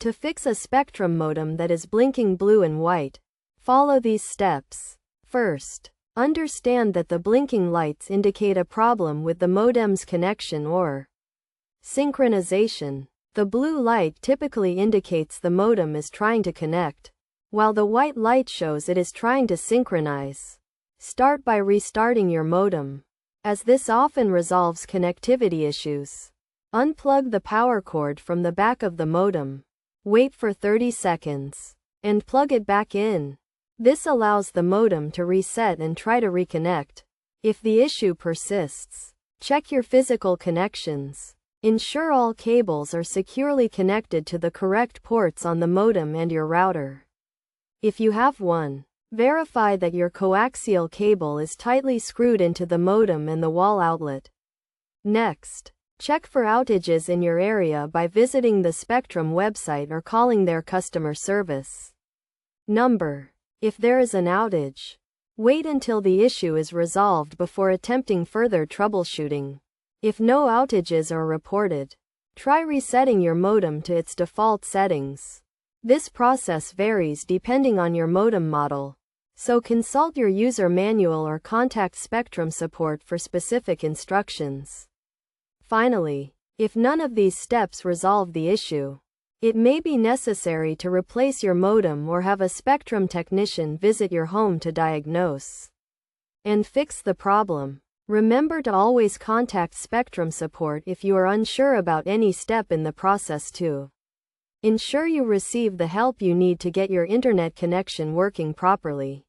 To fix a Spectrum modem that is blinking blue and white, follow these steps. First, understand that the blinking lights indicate a problem with the modem's connection or synchronization. The blue light typically indicates the modem is trying to connect, while the white light shows it is trying to synchronize. Start by restarting your modem, as this often resolves connectivity issues. Unplug the power cord from the back of the modem. Wait for 30 seconds, and plug it back in. This allows the modem to reset and try to reconnect. If the issue persists, check your physical connections. Ensure all cables are securely connected to the correct ports on the modem and your router. If you have one, verify that your coaxial cable is tightly screwed into the modem and the wall outlet. Next, check for outages in your area by visiting the Spectrum website or calling their customer service number. If there is an outage, wait until the issue is resolved before attempting further troubleshooting. If no outages are reported, try resetting your modem to its default settings. This process varies depending on your modem model, so consult your user manual or contact Spectrum support for specific instructions. Finally, if none of these steps resolve the issue, it may be necessary to replace your modem or have a Spectrum technician visit your home to diagnose and fix the problem. Remember to always contact Spectrum support if you are unsure about any step in the process to ensure you receive the help you need to get your internet connection working properly.